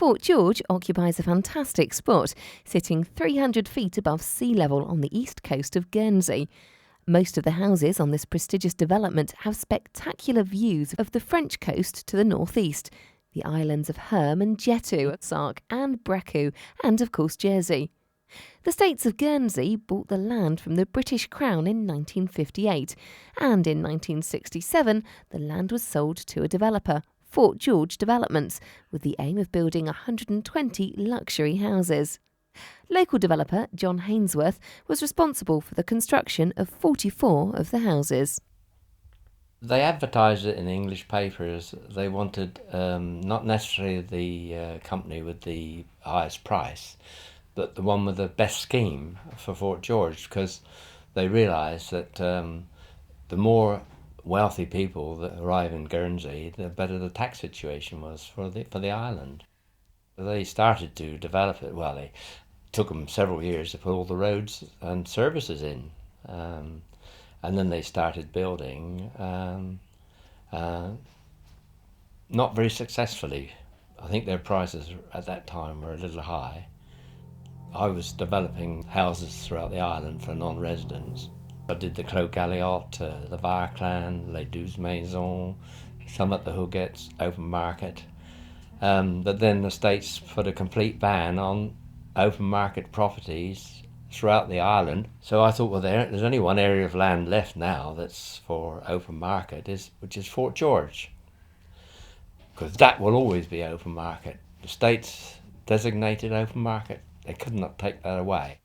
Fort George occupies a fantastic spot, sitting 300 feet above sea level on the east coast of Guernsey. Most of the houses on this prestigious development have spectacular views of the French coast to the northeast, the islands of Herm and Jetau, Sark and Brecou, and of course Jersey. The States of Guernsey bought the land from the British Crown in 1958, and in 1967 the land was sold to a developer, Fort George Developments, with the aim of building 120 luxury houses. Local developer John Hainsworth was responsible for the construction of 44 of the houses. They advertised it in English papers. They wanted not necessarily the company with the highest price, but the one with the best scheme for Fort George, because they realised that the more wealthy people that arrive in Guernsey, the better the tax situation was for the island. They started to develop it. Well, it took them several years to put all the roads and services in, and then they started building, not very successfully. I think their prices at that time were a little high. I was developing houses throughout the island for non-residents. I did the Clos Galliot, the Varclan, Les Douze Maisons, some at the Huguettes, open market. But then the States put a complete ban on open market properties throughout the island. So I thought, well, there's only one area of land left now that's for open market, which is Fort George, because that will always be open market. The States designated open market. They could not take that away.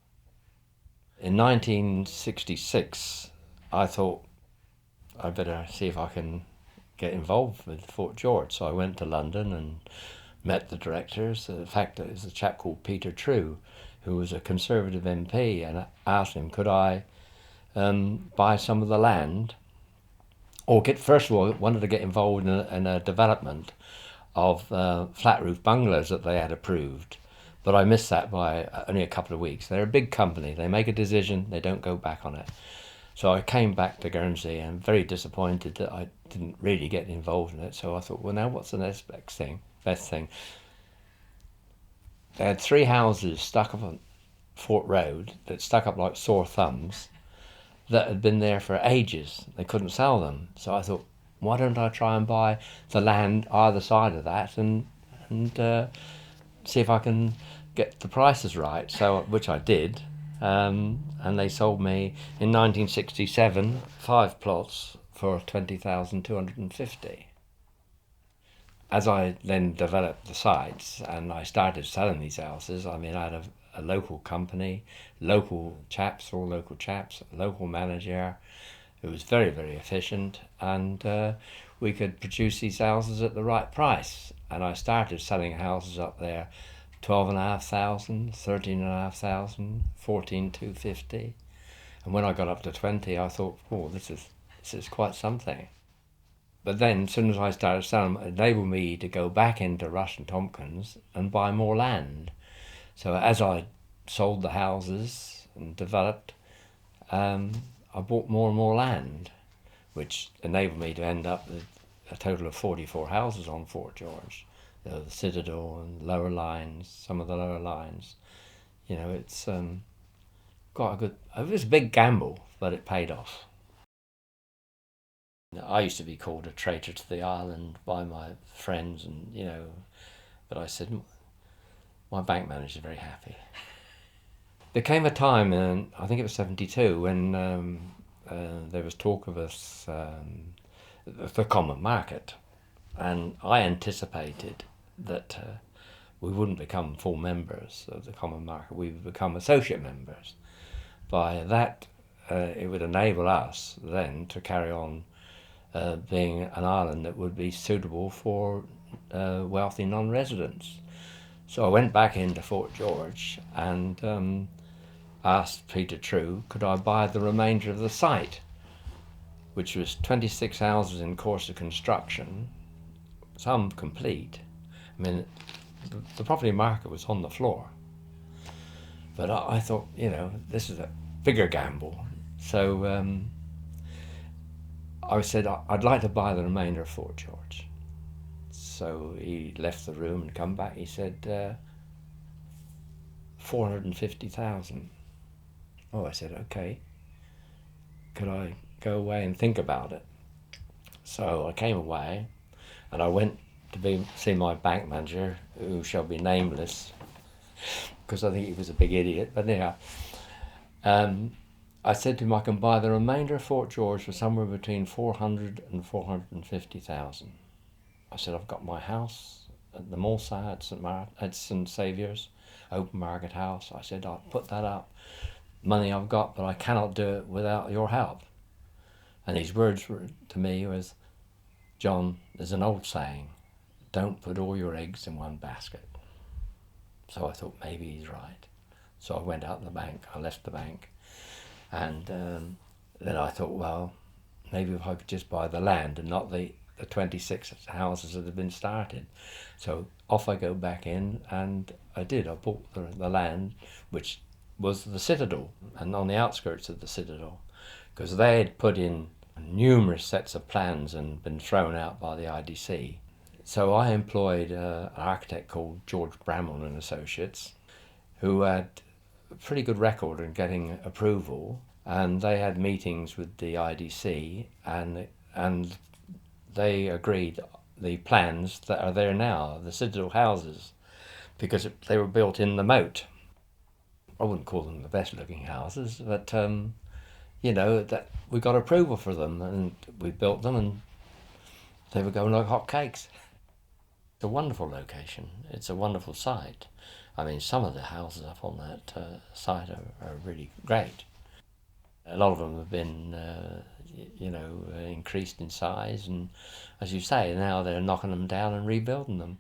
In 1966, I thought I better see if I can get involved with Fort George. So I went to London and met the directors. In fact, there was a chap called Peter True, who was a Conservative MP, and I asked him, could I buy some of the land, or first of all, I wanted to get involved in a development of flat roof bungalows that they had approved. But I missed that by only a couple of weeks. They're a big company. They make a decision, they don't go back on it. So I came back to Guernsey and very disappointed that I didn't really get involved in it. So I thought, well, now what's the next best thing? They had 3 houses stuck up on Fort Road that stuck up like sore thumbs that had been there for ages. They couldn't sell them. So I thought, why don't I try and buy the land either side of that and see if I can get the prices right, so which I did, and they sold me in 1967 5 plots for $20,250. As I then developed the sites and I started selling these houses, I mean, I had a local company, local chaps, local manager. It was very, very efficient, and we could produce these houses at the right price. And I started selling houses up there, 12,500, 13,500, 14,250. And when I got up to 20, I thought, oh, this is quite something. But then, as soon as I started selling, it enabled me to go back into Rush and Tompkins and buy more land. So as I sold the houses and developed, I bought more and more land, which enabled me to end up with a total of 44 houses on Fort George. The Citadel and lower lines, some of the lower lines. You know, it's quite a good... It was a big gamble, but it paid off. I used to be called a traitor to the island by my friends, and but I said, my bank manager's very happy. There came a time, in, I think it was 72, when there was talk of us, the common market, and I anticipated that we wouldn't become full members of the common market, we would become associate members. By that, it would enable us then to carry on being an island that would be suitable for wealthy non-residents. So I went back into Fort George and asked Peter True, could I buy the remainder of the site, which was 26 houses in course of construction, some complete. I mean, the property market was on the floor. But I thought, this is a bigger gamble. So I said, I'd like to buy the remainder of Fort George. So he left the room and come back. He said, 450,000. Oh, I said, okay. Could I go away and think about it? So I came away and I went to see my bank manager, who shall be nameless, because I think he was a big idiot. But anyhow, I said to him, I can buy the remainder of Fort George for somewhere between 400 and 450,000. I said, I've got my house at the Moulside at St Saviour's, open market house. I said, I'll put that up. Money I've got, but I cannot do it without your help. And his words were, to me was, John, there's an old saying, don't put all your eggs in one basket. So I thought, maybe he's right. So I went out the bank, I left the bank, and then I thought, well, maybe if I could just buy the land and not the 26 houses that had been started. So off I go back in, and I did. I bought the land, which was the Citadel, and on the outskirts of the Citadel, because they had put in numerous sets of plans and been thrown out by the IDC. So I employed an architect called George Bramwell and Associates, who had a pretty good record in getting approval, and they had meetings with the IDC, and they agreed the plans that are there now, the Citadel houses, because they were built in the moat. I wouldn't call them the best looking houses, but you know, that we got approval for them, and we built them, and they were going like hotcakes. It's a wonderful location. It's a wonderful site. I mean, some of the houses up on that site are really great. A lot of them have been, increased in size, and as you say, now they're knocking them down and rebuilding them.